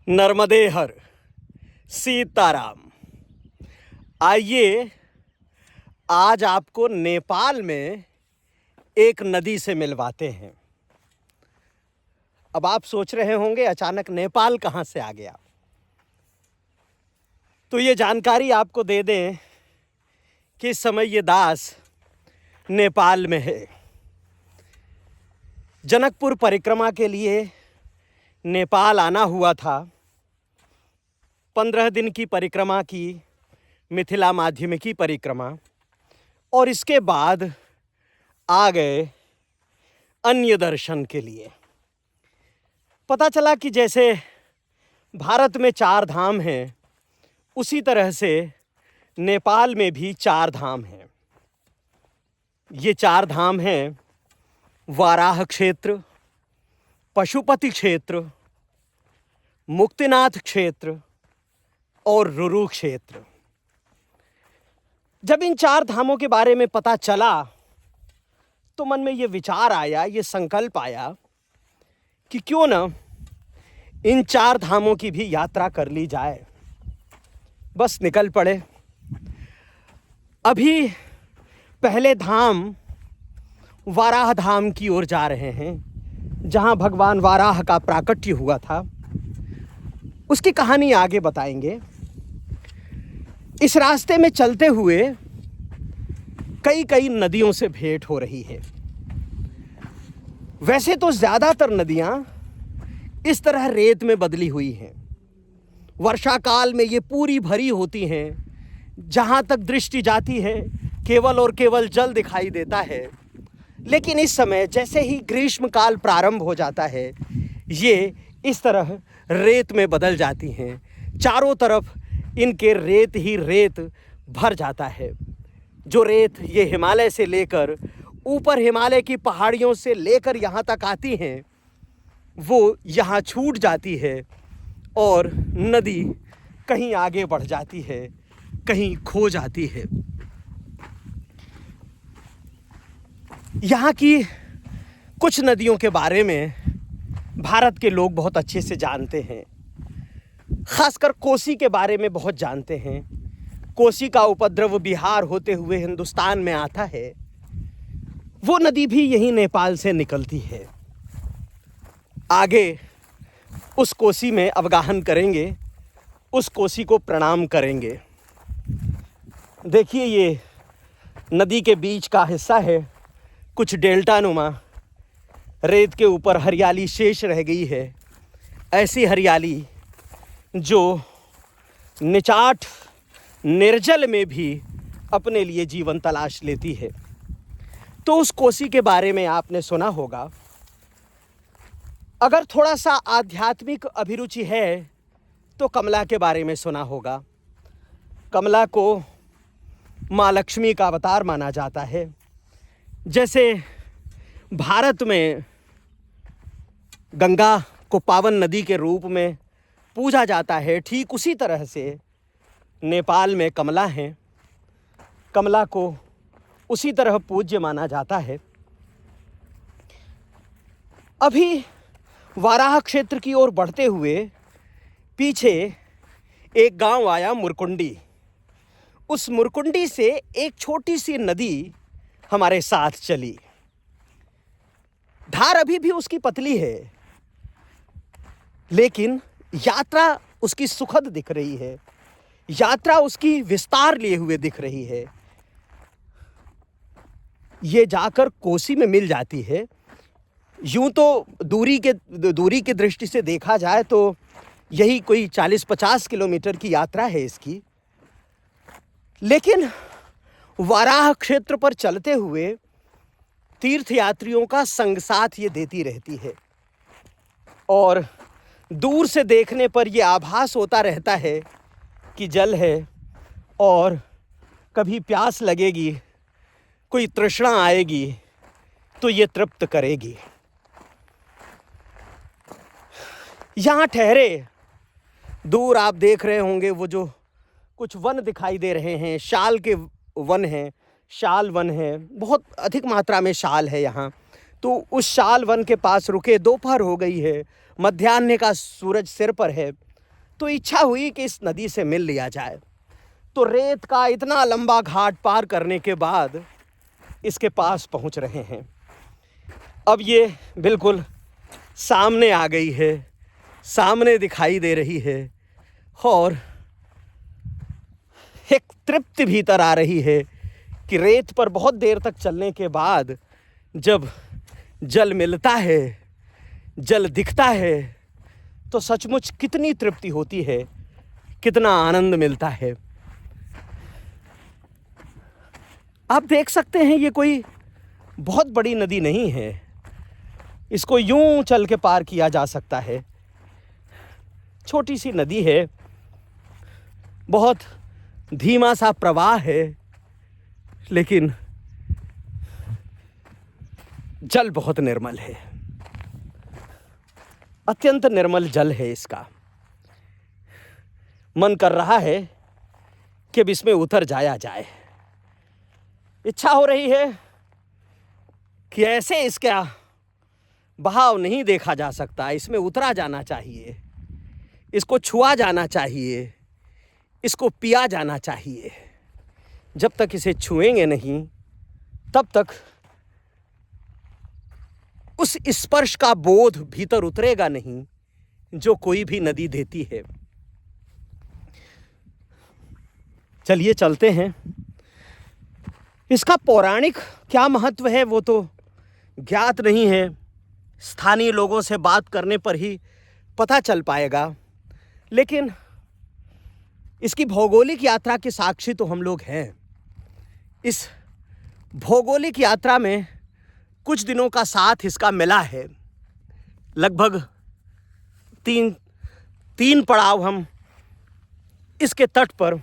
नर्मदे हर सीताराम। आइए आज आपको नेपाल में एक नदी से मिलवाते हैं। अब आप सोच रहे होंगे अचानक नेपाल कहाँ से आ गया। तो ये जानकारी आपको दे दें कि इस समय ये दास नेपाल में है। जनकपुर परिक्रमा के लिए नेपाल आना हुआ था। 15 दिन की परिक्रमा की, मिथिला माध्यमिकी परिक्रमा, और इसके बाद आ गए अन्य दर्शन के लिए। पता चला कि जैसे भारत में 4 धाम हैं, उसी तरह से नेपाल में भी 4 धाम हैं। ये 4 धाम हैं वाराह क्षेत्र, पशुपति क्षेत्र, मुक्तिनाथ क्षेत्र और रुरु क्षेत्र। जब इन 4 धामों के बारे में पता चला तो मन में ये विचार आया, ये संकल्प आया कि क्यों न इन 4 धामों की भी यात्रा कर ली जाए। बस निकल पड़े। अभी पहले धाम वाराह धाम की ओर जा रहे हैं, जहां भगवान वाराह का प्राकट्य हुआ था। उसकी कहानी आगे बताएंगे। इस रास्ते में चलते हुए कई नदियों से भेंट हो रही है। वैसे तो ज़्यादातर नदियां इस तरह रेत में बदली हुई हैं। वर्षा काल में ये पूरी भरी होती हैं। जहां तक दृष्टि जाती है केवल और केवल जल दिखाई देता है। लेकिन इस समय जैसे ही ग्रीष्म काल प्रारंभ हो जाता है, ये इस तरह रेत में बदल जाती हैं। चारों तरफ इनके रेत ही रेत भर जाता है। जो रेत ये हिमालय से लेकर, ऊपर हिमालय की पहाड़ियों से लेकर यहाँ तक आती हैं, वो यहाँ छूट जाती है और नदी कहीं आगे बढ़ जाती है, कहीं खो जाती है। यहाँ की कुछ नदियों के बारे में भारत के लोग बहुत अच्छे से जानते हैं। खासकर कोसी के बारे में बहुत जानते हैं। कोसी का उपद्रव बिहार होते हुए हिंदुस्तान में आता है। वो नदी भी यहीं नेपाल से निकलती है। आगे उस कोसी में अवगाहन करेंगे, उस कोसी को प्रणाम करेंगे। देखिए, ये नदी के बीच का हिस्सा है। कुछ डेल्टा नुमा रेत के ऊपर हरियाली शेष रह गई है। ऐसी हरियाली जो निचाट निर्जल में भी अपने लिए जीवन तलाश लेती है। तो उस कोसी के बारे में आपने सुना होगा। अगर थोड़ा सा आध्यात्मिक अभिरुचि है तो कमला के बारे में सुना होगा। कमला को माँ लक्ष्मी का अवतार माना जाता है। जैसे भारत में गंगा को पावन नदी के रूप में पूजा जाता है, ठीक उसी तरह से नेपाल में कमला हैं। कमला को उसी तरह पूज्य माना जाता है। अभी वाराह क्षेत्र की ओर बढ़ते हुए पीछे एक गांव आया, मुरकुंडी। उस मुरकुंडी से एक छोटी सी नदी हमारे साथ चली। धार अभी भी उसकी पतली है, लेकिन यात्रा उसकी सुखद दिख रही है। यात्रा उसकी विस्तार लिए हुए दिख रही है। ये जाकर कोसी में मिल जाती है। यूं तो दूरी की दृष्टि से देखा जाए तो यही कोई 40-50 किलोमीटर की यात्रा है इसकी। लेकिन वाराह क्षेत्र पर चलते हुए तीर्थयात्रियों का संग साथ ये देती रहती है। और दूर से देखने पर यह आभास होता रहता है कि जल है और कभी प्यास लगेगी, कोई तृष्णा आएगी तो ये तृप्त करेगी। यहाँ ठहरे, दूर आप देख रहे होंगे वो जो कुछ वन दिखाई दे रहे हैं, शाल के वन हैं, शाल वन है। बहुत अधिक मात्रा में शाल है यहाँ। तो उस शाल वन के पास रुके। दोपहर हो गई है, मध्याह्न का सूरज सिर पर है तो इच्छा हुई कि इस नदी से मिल लिया जाए। तो रेत का इतना लंबा घाट पार करने के बाद इसके पास पहुंच रहे हैं। अब ये बिल्कुल सामने आ गई है, सामने दिखाई दे रही है और एक तृप्ति भीतर आ रही है कि रेत पर बहुत देर तक चलने के बाद जब जल मिलता है, जल दिखता है, तो सचमुच कितनी तृप्ति होती है, कितना आनंद मिलता है। आप देख सकते हैं ये कोई बहुत बड़ी नदी नहीं है, इसको यूं चल के पार किया जा सकता है। छोटी सी नदी है, बहुत धीमा सा प्रवाह है, लेकिन जल बहुत निर्मल है, अत्यंत निर्मल जल है इसका। मन कर रहा है कि अब इसमें उतर जाया जाए। इच्छा हो रही है कि ऐसे इसका बहाव नहीं देखा जा सकता, इसमें उतरा जाना चाहिए, इसको छुआ जाना चाहिए, इसको पिया जाना चाहिए। जब तक इसे छुएंगे नहीं तब तक उस स्पर्श का बोध भीतर उतरेगा नहीं जो कोई भी नदी देती है। चलिए चलते हैं। इसका पौराणिक क्या महत्व है वो तो ज्ञात नहीं है, स्थानीय लोगों से बात करने पर ही पता चल पाएगा, लेकिन इसकी भौगोलिक यात्रा के साक्षी तो हम लोग हैं। इस भौगोलिक यात्रा में कुछ दिनों का साथ इसका मिला है। लगभग तीन पड़ाव हम इसके तट पर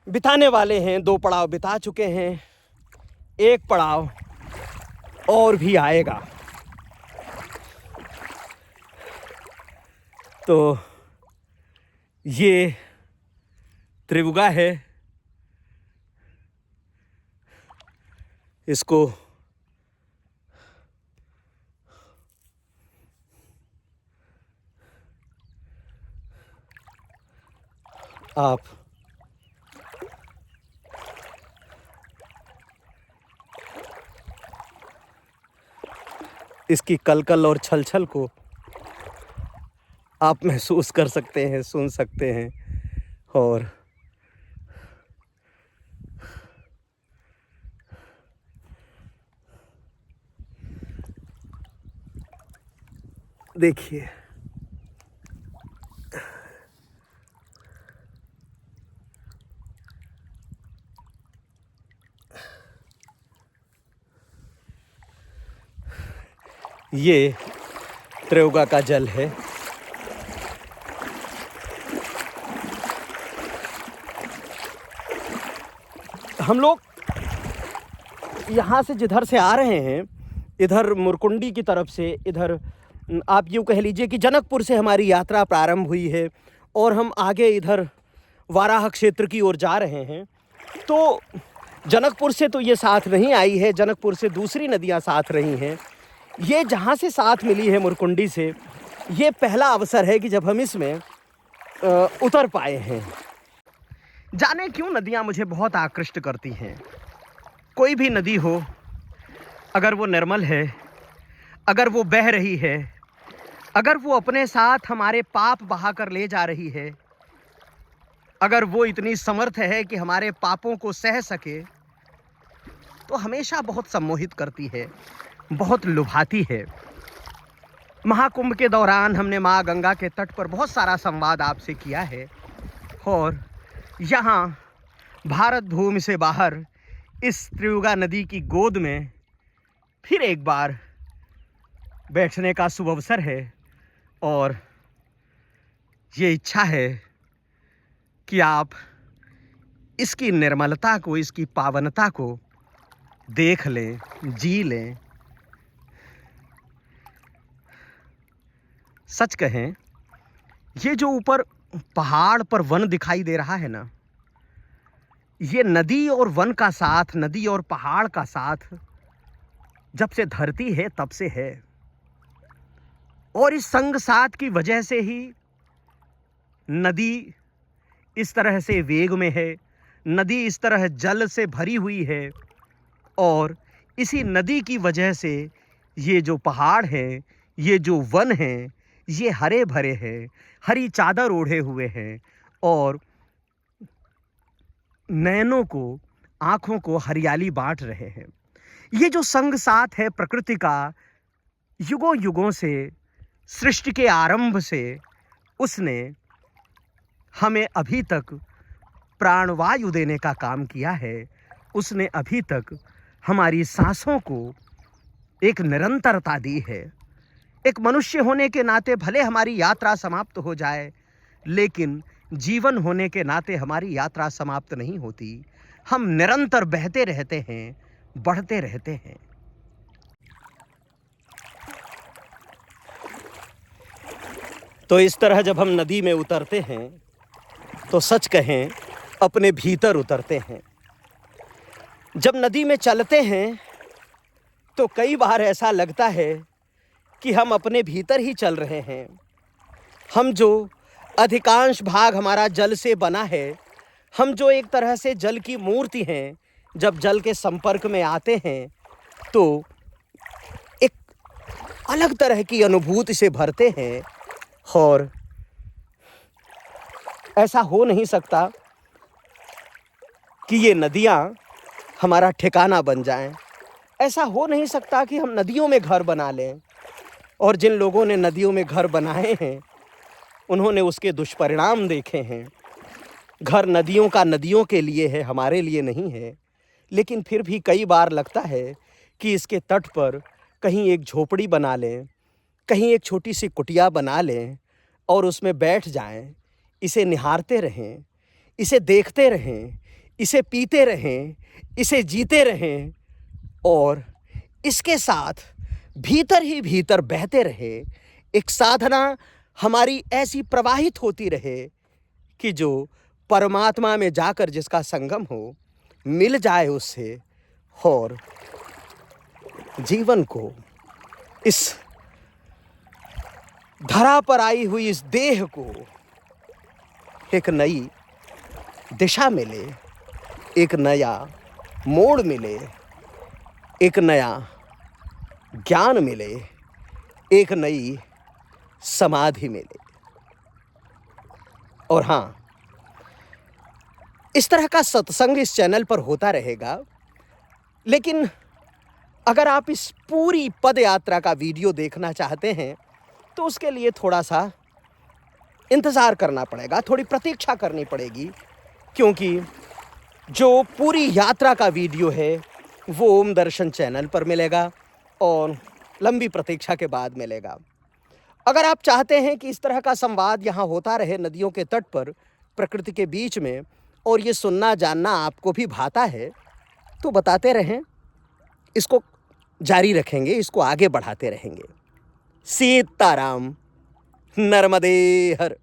बिताने वाले हैं। 2 पड़ाव बिता चुके हैं, 1 पड़ाव और भी आएगा। तो ये त्रिभुगा है, इसको आप इसकी कलकल और छलछल को आप महसूस कर सकते हैं, सुन सकते हैं और देखिए ये त्रिभुगा का जल है। हम लोग यहाँ से जिधर से आ रहे हैं, इधर मुरकुंडी की तरफ से, इधर आप यूँ कह लीजिए कि जनकपुर से हमारी यात्रा प्रारंभ हुई है और हम आगे इधर वाराह क्षेत्र की ओर जा रहे हैं। तो जनकपुर से तो ये साथ नहीं आई है, जनकपुर से दूसरी नदियाँ साथ रही हैं। ये जहाँ से साथ मिली है मुरकुंडी से, ये पहला अवसर है कि जब हम इसमें उतर पाए हैं। जाने क्यों नदियाँ मुझे बहुत आकृष्ट करती हैं। कोई भी नदी हो, अगर वो निर्मल है, अगर वो बह रही है, अगर वो अपने साथ हमारे पाप बहा कर ले जा रही है, अगर वो इतनी समर्थ है कि हमारे पापों को सह सके, तो हमेशा बहुत सम्मोहित करती है, बहुत लुभाती है। महाकुंभ के दौरान हमने माँ गंगा के तट पर बहुत सारा संवाद आपसे किया है और यहाँ भारत भूमि से बाहर इस त्रिभुगा नदी की गोद में फिर एक बार बैठने का शुभ अवसर है और ये इच्छा है कि आप इसकी निर्मलता को, इसकी पावनता को देख लें, जी लें। सच कहें, ये जो ऊपर पहाड़ पर वन दिखाई दे रहा है ना, ये नदी और वन का साथ, नदी और पहाड़ का साथ जब से धरती है तब से है। और इस संग साथ की वजह से ही नदी इस तरह से वेग में है, नदी इस तरह जल से भरी हुई है। और इसी नदी की वजह से ये जो पहाड़ हैं, ये जो वन हैं, ये हरे भरे हैं, हरी चादर ओढ़े हुए हैं और नैनों को, आँखों को हरियाली बाँट रहे हैं। ये जो संग साथ है प्रकृति का, युगों युगों से, सृष्टि के आरंभ से उसने हमें अभी तक प्राणवायु देने का काम किया है। उसने अभी तक हमारी सांसों को एक निरंतरता दी है। एक मनुष्य होने के नाते भले हमारी यात्रा समाप्त हो जाए, लेकिन जीवन होने के नाते हमारी यात्रा समाप्त नहीं होती। हम निरंतर बहते रहते हैं, बढ़ते रहते हैं। तो इस तरह जब हम नदी में उतरते हैं तो सच कहें अपने भीतर उतरते हैं। जब नदी में चलते हैं तो कई बार ऐसा लगता है कि हम अपने भीतर ही चल रहे हैं। हम जो अधिकांश भाग हमारा जल से बना है, हम जो एक तरह से जल की मूर्ति हैं, जब जल के संपर्क में आते हैं तो एक अलग तरह की अनुभूति से भरते हैं। और ऐसा हो नहीं सकता कि ये नदियाँ हमारा ठिकाना बन जाएं। ऐसा हो नहीं सकता कि हम नदियों में घर बना लें। और जिन लोगों ने नदियों में घर बनाए हैं, उन्होंने उसके दुष्परिणाम देखे हैं। घर नदियों का नदियों के लिए है, हमारे लिए नहीं है। लेकिन फिर भी कई बार लगता है कि इसके तट पर कहीं एक झोपड़ी बना लें, कहीं एक छोटी सी कुटिया बना लें और उसमें बैठ जाएं, इसे निहारते रहें, इसे देखते रहें, इसे पीते रहें, इसे जीते रहें और इसके साथ भीतर ही भीतर बहते रहे। एक साधना हमारी ऐसी प्रवाहित होती रहे कि जो परमात्मा में जाकर जिसका संगम हो, मिल जाए उससे और जीवन को, इस धरा पर आई हुई इस देह को एक नई दिशा मिले, एक नया मोड़ मिले, एक नया ज्ञान मिले, एक नई समाधि मिले। और हाँ, इस तरह का सत्संग इस चैनल पर होता रहेगा। लेकिन अगर आप इस पूरी पद यात्रा का वीडियो देखना चाहते हैं तो उसके लिए थोड़ा सा इंतज़ार करना पड़ेगा, थोड़ी प्रतीक्षा करनी पड़ेगी, क्योंकि जो पूरी यात्रा का वीडियो है वो ओम दर्शन चैनल पर मिलेगा और लंबी प्रतीक्षा के बाद मिलेगा। अगर आप चाहते हैं कि इस तरह का संवाद यहाँ होता रहे नदियों के तट पर, प्रकृति के बीच में, और ये सुनना जानना आपको भी भाता है, तो बताते रहें, इसको जारी रखेंगे, इसको आगे बढ़ाते रहेंगे। सीताराम, नर्मदे हर।